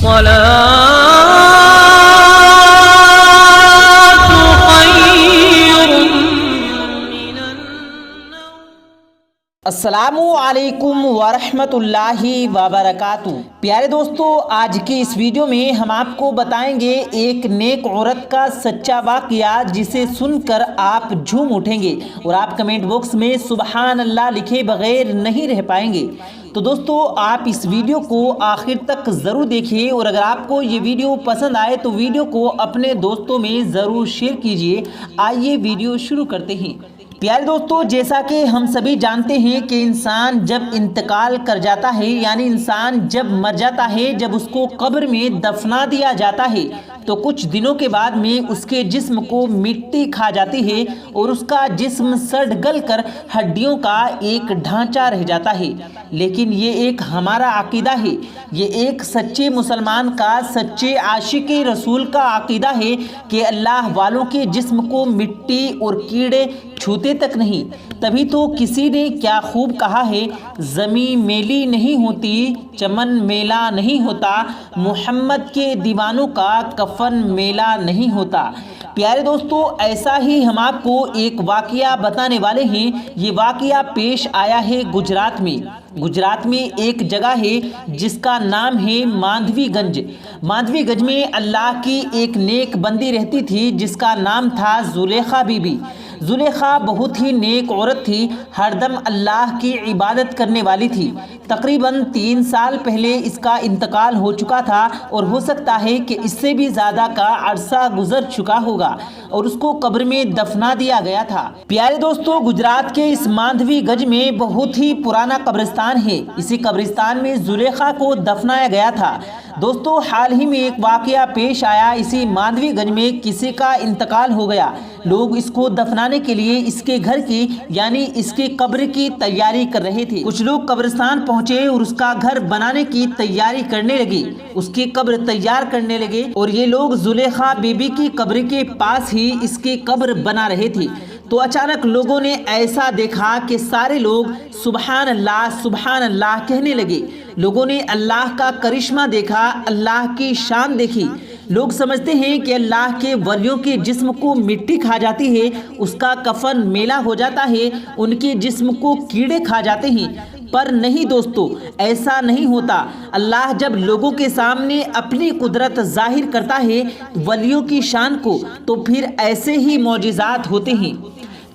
الصلاة خير من السلام علیکم ورحمۃ اللہ وبرکاتہ۔ پیارے دوستو، آج کی اس ویڈیو میں ہم آپ کو بتائیں گے ایک نیک عورت کا سچا واقعہ، جسے سن کر آپ جھوم اٹھیں گے اور آپ کمنٹ باکس میں سبحان اللہ لکھے بغیر نہیں رہ پائیں گے۔ تو دوستو، آپ اس ویڈیو کو آخر تک ضرور دیکھیں، اور اگر آپ کو یہ ویڈیو پسند آئے تو ویڈیو کو اپنے دوستوں میں ضرور شیئر کیجیے۔ آئیے ویڈیو شروع کرتے ہیں۔ پیارے دوستو، جیسا کہ ہم سبھی جانتے ہیں کہ انسان جب انتقال کر جاتا ہے، یعنی انسان جب مر جاتا ہے، جب اس کو قبر میں دفنا دیا جاتا ہے، تو کچھ دنوں کے بعد میں اس کے جسم کو مٹی کھا جاتی ہے اور اس کا جسم سڑ گل کر ہڈیوں کا ایک ڈھانچہ رہ جاتا ہے۔ لیکن یہ ایک ہمارا عقیدہ ہے، یہ ایک سچے مسلمان کا، سچے عاشق رسول کا عقیدہ ہے کہ اللہ والوں کے جسم کو مٹی اور کیڑے چھوتے تک نہیں۔ تبھی تو کسی نے کیا خوب کہا ہے، زمین میلی نہیں ہوتی، چمن میلا نہیں ہوتا، محمد کے دیوانوں کا کفن میلا نہیں ہوتا۔ پیارے دوستو، ایسا ہی ہم آپ کو ایک واقعہ بتانے والے ہیں۔ یہ واقعہ پیش آیا ہے گجرات میں۔ گجرات میں ایک جگہ ہے جس کا نام ہے ماندوی گنج۔ ماندوی گنج میں اللہ کی ایک نیک بندی رہتی تھی جس کا نام تھا زلیخا بی بی۔ زلیخا بہت ہی نیک عورت تھی، ہر دم اللہ کی عبادت کرنے والی تھی۔ تقریباً 3 سال پہلے اس کا انتقال ہو چکا تھا، اور ہو سکتا ہے کہ اس سے بھی زیادہ کا عرصہ گزر چکا ہوگا، اور اس کو قبر میں دفنا دیا گیا تھا۔ پیارے دوستو، گجرات کے اس ماندوی گنج میں بہت ہی پرانا قبرستان ہے۔ اسی قبرستان میں زلیخا کو دفنایا گیا تھا۔ دوستو، حال ہی میں ایک واقعہ پیش آیا۔ اسی ماندوی گنج میں کسی کا انتقال ہو گیا۔ لوگ اس کو دفنانے کے لیے اس کے گھر کی، یعنی اس کے قبر کی تیاری کر رہے تھے۔ کچھ لوگ قبرستان پہنچے اور اس کا گھر بنانے کی تیاری کرنے لگے، اس کی قبر تیار کرنے لگے، اور یہ لوگ زلیخا بی بی کی قبر کے پاس ہی اس کی قبر بنا رہے تھے۔ تو اچانک لوگوں نے ایسا دیکھا کہ سارے لوگ سبحان اللہ کہنے لگے۔ لوگوں نے اللہ کا کرشمہ دیکھا، اللہ کی شان دیکھی۔ لوگ سمجھتے ہیں کہ اللہ کے ولیوں کے جسم کو مٹی کھا جاتی ہے، اس کا کفن میلا ہو جاتا ہے، ان کے جسم کو کیڑے کھا جاتے ہیں۔ پر نہیں دوستو، ایسا نہیں ہوتا۔ اللہ جب لوگوں کے سامنے اپنی قدرت ظاہر کرتا ہے ولیوں کی شان کو، تو پھر ایسے ہی معجزات ہوتے ہیں۔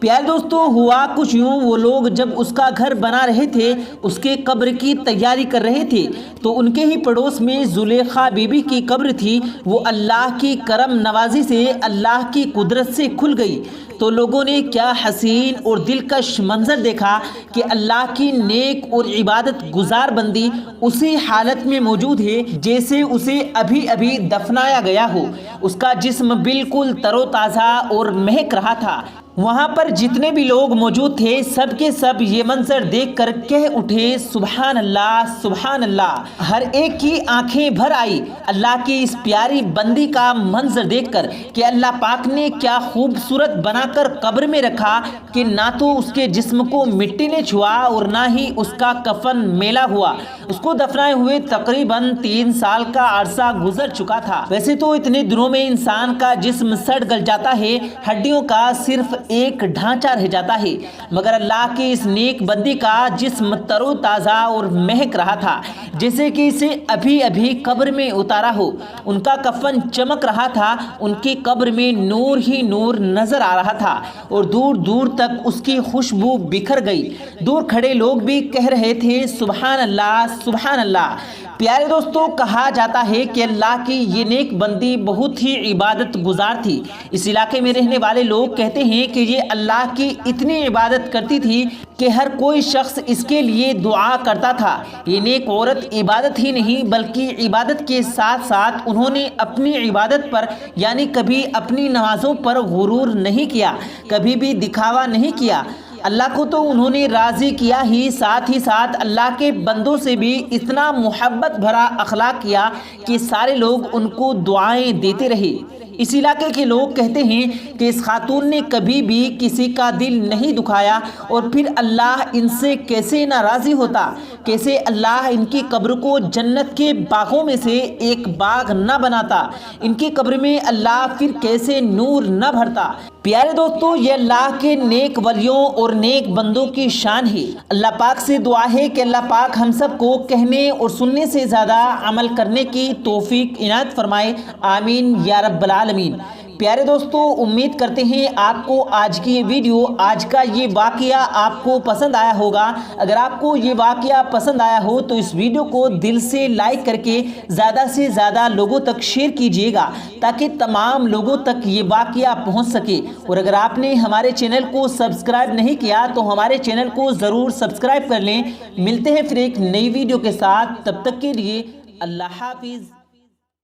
پیارے دوستو، ہوا کچھ یوں، وہ لوگ جب اس کا گھر بنا رہے تھے، اس کے قبر کی تیاری کر رہے تھے، تو ان کے ہی پڑوس میں زلیخا بی بی کی قبر تھی۔ وہ اللہ کی کرم نوازی سے، اللہ کی قدرت سے کھل گئی۔ تو لوگوں نے کیا حسین اور دلکش منظر دیکھا کہ اللہ کی نیک اور عبادت گزار بندی اسی حالت میں موجود ہے جیسے اسے ابھی ابھی دفنایا گیا ہو۔ اس کا جسم بالکل تر و تازہ اور مہک رہا تھا۔ وہاں پر جتنے بھی لوگ موجود تھے، سب کے سب یہ منظر دیکھ کر کہہ اٹھے، سبحان اللہ سبحان اللہ۔ ہر ایک کی آنکھیں بھر آئی اللہ کی اس پیاری بندی کا منظر دیکھ کر کہ اللہ پاک نے کیا خوبصورت بنا کر قبر میں رکھا کہ نہ تو اس کے جسم کو مٹی نے چھوا اور نہ ہی اس کا کفن میلا ہوا۔ اس کو دفنائے ہوئے تقریباً 3 سال کا عرصہ گزر چکا تھا۔ ویسے تو اتنے دنوں میں انسان کا جسم سڑ گل جاتا ہے، ہڈیوں کا صرف ایک ڈھانچہ رہ جاتا ہے، مگر اللہ کی اس نیک بندی کا جسم تر و تازہ اور مہک رہا تھا جیسے کہ اسے ابھی ابھی قبر میں اتارا ہو۔ ان کا کفن چمک رہا تھا، ان کی قبر میں نور ہی نور نظر آ رہا تھا، اور دور دور تک اس کی خوشبو بکھر گئی۔ دور کھڑے لوگ بھی کہہ رہے تھے، سبحان اللہ سبحان اللہ۔ پیارے دوستو، کہا جاتا ہے کہ اللہ کی یہ نیک بندی بہت ہی عبادت گزار تھی۔ اس علاقے میں رہنے والے لوگ کہتے ہیں کہ یہ اللہ کی اتنی عبادت کرتی تھی کہ ہر کوئی شخص اس کے لیے دعا کرتا تھا۔ یہ نیک عورت عبادت ہی نہیں بلکہ عبادت کے ساتھ ساتھ انہوں نے اپنی عبادت پر، یعنی کبھی اپنی نمازوں پر غرور نہیں کیا، کبھی بھی دکھاوا نہیں کیا۔ اللہ کو تو انہوں نے راضی کیا ہی، ساتھ اللہ کے بندوں سے بھی اتنا محبت بھرا اخلاق کیا کہ سارے لوگ ان کو دعائیں دیتے رہے۔ اس علاقے کے لوگ کہتے ہیں کہ اس خاتون نے کبھی بھی کسی کا دل نہیں دکھایا، اور پھر اللہ ان سے کیسے ناراضی ہوتا، کیسے اللہ ان کی قبر کو جنت کے باغوں میں سے ایک باغ نہ بناتا، ان کی قبر میں اللہ پھر کیسے نور نہ بھرتا۔ پیارے دوستو، یہ اللہ کے نیک ولیوں اور نیک بندوں کی شان ہے۔ اللہ پاک سے دعا ہے کہ اللہ پاک ہم سب کو کہنے اور سننے سے زیادہ عمل کرنے کی توفیق عنایت فرمائے، آمین یا رب العالمین۔ پیارے دوستو، امید کرتے ہیں آپ کو آج کی یہ ویڈیو، آج کا یہ واقعہ آپ کو پسند آیا ہوگا۔ اگر آپ کو یہ واقعہ پسند آیا ہو تو اس ویڈیو کو دل سے لائک کر کے زیادہ سے زیادہ لوگوں تک شیئر کیجئے گا، تاکہ تمام لوگوں تک یہ واقعہ پہنچ سکے۔ اور اگر آپ نے ہمارے چینل کو سبسکرائب نہیں کیا تو ہمارے چینل کو ضرور سبسکرائب کر لیں۔ ملتے ہیں پھر ایک نئی ویڈیو کے ساتھ، تب تک کے لیے اللہ حافظ۔